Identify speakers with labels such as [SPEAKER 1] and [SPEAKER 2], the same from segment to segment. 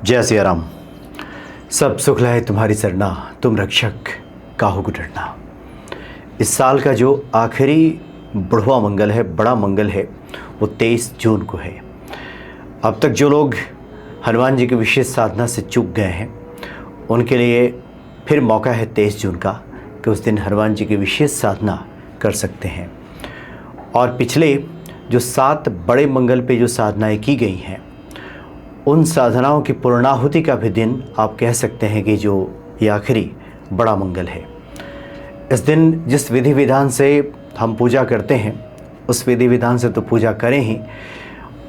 [SPEAKER 1] जय सिया राम। सब सुख लाए तुम्हारी सरना, तुम रक्षक काहू को डरना। इस साल का जो आखिरी बुढ़वा मंगल है, बड़ा मंगल है, वो 23 जून को है। अब तक जो लोग हनुमान जी की विशेष साधना से चूक गए हैं, उनके लिए फिर मौका है 23 जून का कि उस दिन हनुमान जी की विशेष साधना कर सकते हैं। और पिछले जो 7 बड़े मंगल पे जो साधनाएं की गई हैं, उन साधनाओं की पूर्णाहुति का भी दिन आप कह सकते हैं कि जो ये आखिरी बड़ा मंगल है। इस दिन जिस विधि विधान से हम पूजा करते हैं, उस विधि विधान से तो पूजा करें ही,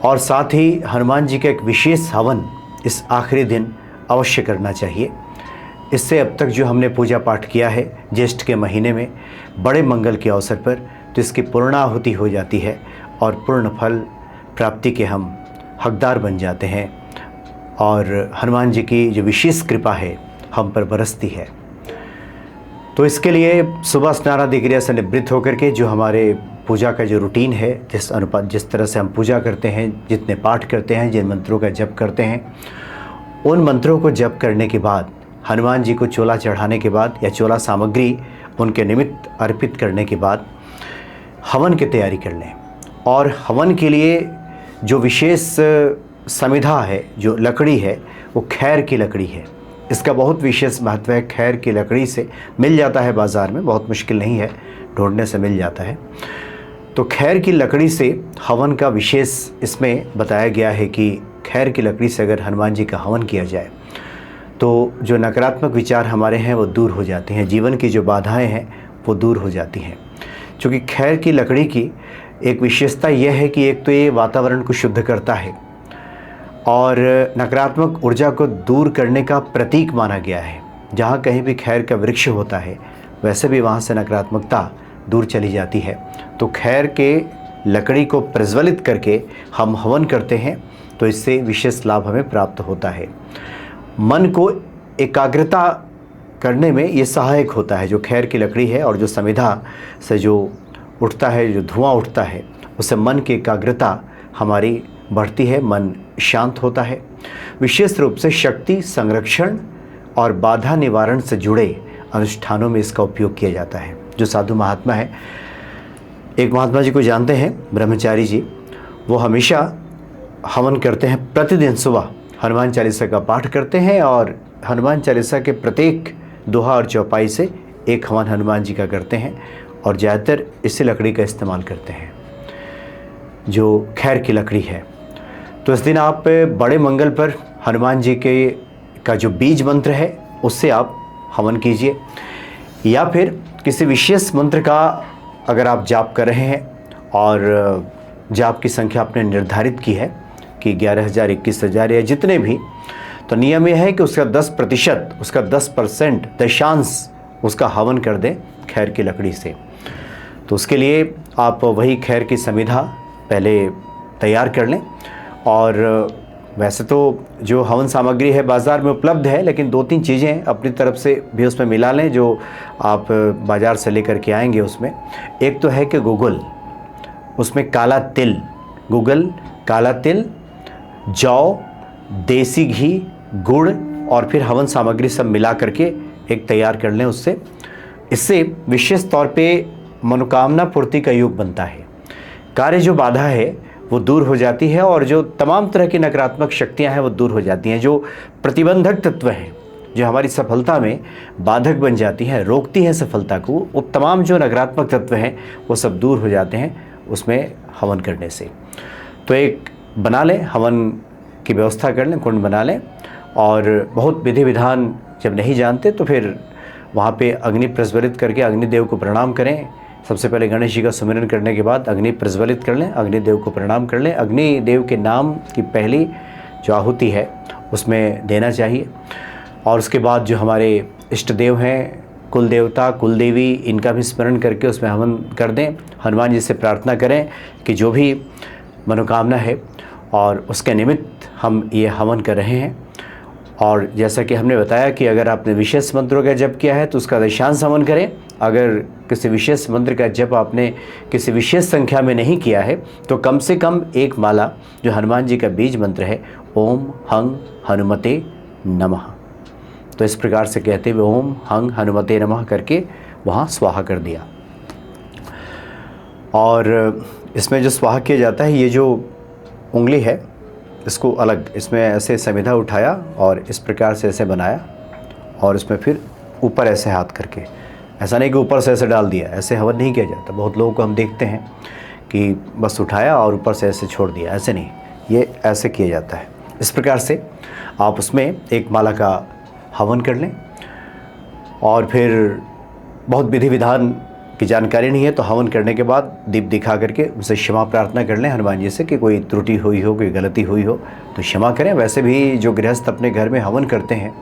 [SPEAKER 1] और साथ ही हनुमान जी का एक विशेष हवन इस आखिरी दिन अवश्य करना चाहिए। इससे अब तक जो हमने पूजा पाठ किया है ज्येष्ठ के महीने में बड़े मंगल के अवसर पर, तो इसकी पूर्णाहुति हो जाती है और पूर्ण फल प्राप्ति के हम हकदार बन जाते हैं, और हनुमान जी की जो विशेष कृपा है हम पर बरसती है। तो इसके लिए सुबह स्नानादि क्रिया से निवृत्त होकर के जो हमारे पूजा का जो रूटीन है, जिस तरह से हम पूजा करते हैं, जितने पाठ करते हैं, जिन मंत्रों का जप करते हैं, उन मंत्रों को जप करने के बाद, हनुमान जी को चोला चढ़ाने के बाद या चोला सामग्री उनके निमित्त अर्पित करने के बाद हवन की तैयारी कर लें। और हवन के लिए जो विशेष समिधा है, जो लकड़ी है, वो खैर की लकड़ी है। इसका बहुत विशेष महत्व है। खैर की लकड़ी से मिल जाता है बाज़ार में, बहुत मुश्किल नहीं है, ढूंढने से मिल जाता है। तो खैर की लकड़ी से हवन का विशेष इसमें बताया गया है कि खैर की लकड़ी से अगर हनुमान जी का हवन किया जाए तो जो नकारात्मक विचार हमारे हैं वो दूर हो जाते हैं, जीवन की जो बाधाएं हैं वो दूर हो जाती हैं। क्योंकि खैर की लकड़ी की एक विशेषता यह है कि एक तो ये वातावरण को शुद्ध करता है और नकारात्मक ऊर्जा को दूर करने का प्रतीक माना गया है। जहाँ कहीं भी खैर का वृक्ष होता है, वैसे भी वहाँ से नकारात्मकता दूर चली जाती है। तो खैर के लकड़ी को प्रज्वलित करके हम हवन करते हैं, तो इससे विशेष लाभ हमें प्राप्त होता है। मन को एकाग्रता करने में ये सहायक होता है। जो खैर की लकड़ी है और जो समिधा से जो उठता है, जो धुआं उठता है, उससे मन की एकाग्रता हमारी बढ़ती है, मन शांत होता है। विशेष रूप से शक्ति संरक्षण और बाधा निवारण से जुड़े अनुष्ठानों में इसका उपयोग किया जाता है। जो साधु महात्मा है, एक महात्मा जी को जानते हैं, ब्रह्मचारी जी, वो हमेशा हवन करते हैं। प्रतिदिन सुबह हनुमान चालीसा का पाठ करते हैं और हनुमान चालीसा के प्रत्येक दोहा और चौपाई से एक हवन हनुमान जी का करते हैं, और ज़्यादातर इसी लकड़ी का इस्तेमाल करते हैं, जो खैर की लकड़ी है। तो इस दिन आप बड़े मंगल पर हनुमान जी के का जो बीज मंत्र है उससे आप हवन कीजिए, या फिर किसी विशेष मंत्र का अगर आप जाप कर रहे हैं और जाप की संख्या आपने निर्धारित की है कि 11,000 21,000 या जितने भी, तो नियम यह है कि उसका 10%, उसका 10% दशांश उसका हवन कर दें खैर की लकड़ी से। तो उसके लिए आप वही खैर की समिधा पहले तैयार कर लें। और वैसे तो जो हवन सामग्री है बाज़ार में उपलब्ध है, लेकिन 2-3 चीज़ें अपनी तरफ से भी उसमें मिला लें जो आप बाज़ार से लेकर के आएंगे। उसमें एक तो है कि गूगल, उसमें काला तिल, गूगल, काला तिल, जौ, देसी घी, गुड़ और फिर हवन सामग्री सब मिला करके एक तैयार कर लें उससे। इससे विशेष तौर पे मनोकामना पूर्ति का योग बनता है। कार्य जो बाधा है वो दूर हो जाती है, और जो तमाम तरह की नकारात्मक शक्तियां हैं वो दूर हो जाती हैं। जो प्रतिबंधक तत्व हैं, जो हमारी सफलता में बाधक बन जाती हैं, रोकती हैं सफलता को, वो तमाम जो नकारात्मक तत्व हैं वो सब दूर हो जाते हैं उसमें हवन करने से। तो एक बना लें, हवन की व्यवस्था कर लें, कुंड बना लें। और बहुत विधि विधान जब नहीं जानते तो फिर वहाँ पे अग्नि प्रज्वलित करके अग्निदेव को प्रणाम करें। सबसे पहले गणेश जी का सुमिरन करने के बाद अग्नि प्रज्वलित कर लें, अग्निदेव को प्रणाम कर लें। अग्निदेव के नाम की पहली जो आहुति है उसमें देना चाहिए। और उसके बाद जो हमारे इष्ट देव हैं, कुल देवता, कुल देवी, इनका भी स्मरण करके उसमें हवन कर दें। हनुमान जी से प्रार्थना करें कि जो भी मनोकामना है, और उसके निमित्त हम ये हवन कर रहे हैं। और जैसा कि हमने बताया कि अगर आपने विशेष मंत्रों का जप किया है तो उसका दशांश हवन करें, अगर किसी विशेष मंत्र का जप आपने किसी विशेष संख्या में नहीं किया है तो कम से कम एक माला जो हनुमान जी का बीज मंत्र है, ओम हंग हनुमते नमः, तो इस प्रकार से कहते हुए ओम हंग हनुमते नमः करके वहाँ स्वाहा कर दिया। और इसमें जो स्वाहा किया जाता है, ये जो उंगली है इसको अलग, इसमें ऐसे समिधा उठाया और इस प्रकार से ऐसे बनाया और इसमें फिर ऊपर ऐसे हाथ करके, ऐसा नहीं कि ऊपर से ऐसे डाल दिया, ऐसे हवन नहीं किया जाता। बहुत लोगों को हम देखते हैं कि बस उठाया और ऊपर से ऐसे छोड़ दिया, ऐसे नहीं, ये ऐसे किया जाता है। इस प्रकार से आप उसमें एक माला का हवन कर लें और फिर बहुत विधि विधान की जानकारी नहीं है तो हवन करने के बाद दीप दिखा करके उनसे क्षमा प्रार्थना कर लें हनुमान जी से कि कोई त्रुटि हुई हो, कोई गलती हुई हो तो क्षमा करें। वैसे भी जो गृहस्थ अपने घर में हवन करते हैं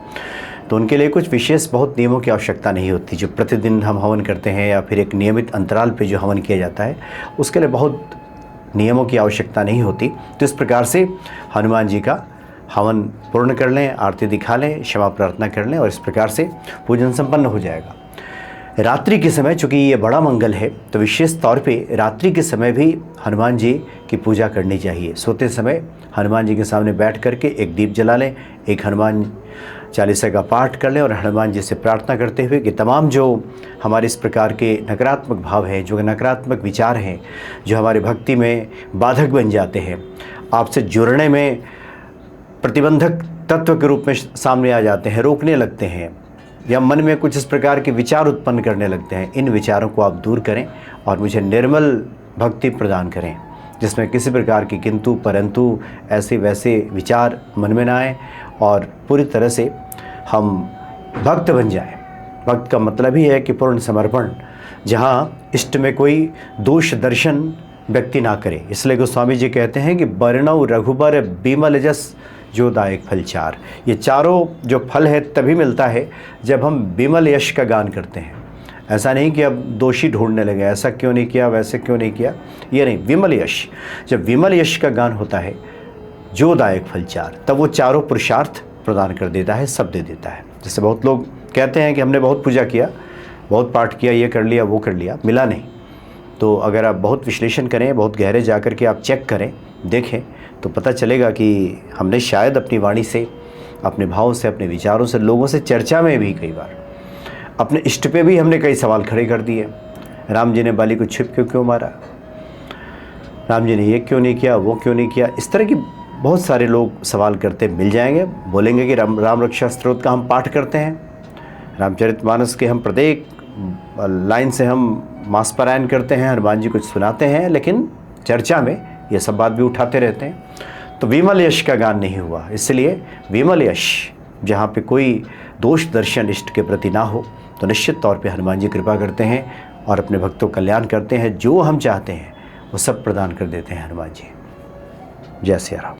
[SPEAKER 1] तो उनके लिए कुछ विशेष बहुत नियमों की आवश्यकता नहीं होती। जो प्रतिदिन हम हवन करते हैं या फिर एक नियमित अंतराल पे जो हवन किया जाता है उसके लिए बहुत नियमों की आवश्यकता नहीं होती। तो इस प्रकार से हनुमान जी का हवन पूर्ण कर लें, आरती दिखा लें, क्षमा प्रार्थना कर लें और इस प्रकार से पूजन संपन्न हो जाएगा। रात्रि के समय, चूँकि ये बड़ा मंगल है तो विशेष तौर पे रात्रि के समय भी हनुमान जी की पूजा करनी चाहिए। सोते समय हनुमान जी के सामने बैठ करके एक दीप जला लें, एक हनुमान चालीसा का पाठ कर लें और हनुमान जी से प्रार्थना करते हुए कि तमाम जो हमारे इस प्रकार के नकारात्मक भाव हैं, जो नकारात्मक विचार हैं, जो हमारी भक्ति में बाधक बन जाते हैं, आपसे जुड़ने में प्रतिबंधक तत्व के रूप में सामने आ जाते हैं, रोकने लगते हैं या मन में कुछ इस प्रकार के विचार उत्पन्न करने लगते हैं, इन विचारों को आप दूर करें और मुझे निर्मल भक्ति प्रदान करें जिसमें किसी प्रकार की किंतु परंतु ऐसे वैसे विचार मन में ना आए और पूरी तरह से हम भक्त बन जाएं। भक्त का मतलब ही है कि पूर्ण समर्पण, जहाँ इष्ट में कोई दोष दर्शन व्यक्ति ना करे। इसलिए गोस्वामी जी कहते हैं कि बरनऊ रघुबर बिमल जस जो दायक फल चार। ये चारों जो फल है तभी मिलता है जब हम बिमल यश का गान करते हैं। ऐसा नहीं कि अब दोषी ढूंढने लगे, ऐसा क्यों नहीं किया, वैसे क्यों नहीं किया, ये नहीं। विमल यश, जब विमल यश का गान होता है जो दायक फल चार, तब वो चारों पुरुषार्थ प्रदान कर देता है, सब दे देता है। जैसे बहुत लोग कहते हैं कि हमने बहुत पूजा किया, बहुत पाठ किया, ये कर लिया, वो कर लिया, मिला नहीं। तो अगर आप बहुत विश्लेषण करें, बहुत गहरे जा कर के आप चेक करें, देखें तो पता चलेगा कि हमने शायद अपनी वाणी से, अपने भाव से, अपने विचारों से, लोगों से चर्चा में भी कई बार अपने इष्ट पे भी हमने कई सवाल खड़े कर दिए। राम जी ने बाली को छिप क्यों मारा, राम जी ने ये क्यों नहीं किया, वो क्यों नहीं किया, इस तरह की बहुत सारे लोग सवाल करते मिल जाएंगे। बोलेंगे कि राम रक्षा स्तोत्र का हम पाठ करते हैं, रामचरितमानस के हम प्रत्येक लाइन से हम मास पारायण करते हैं, हनुमान जी कुछ सुनाते हैं, लेकिन चर्चा में ये सब बात भी उठाते रहते हैं। तो विमल यश का गान नहीं हुआ। इसलिए विमल यश, जहाँ पे कोई दोष दर्शन इष्ट के प्रति ना हो, तो निश्चित तौर पे हनुमान जी कृपा करते हैं और अपने भक्तों का कल्याण करते हैं। जो हम चाहते हैं वो सब प्रदान कर देते हैं हनुमान जी। जय सिया राम।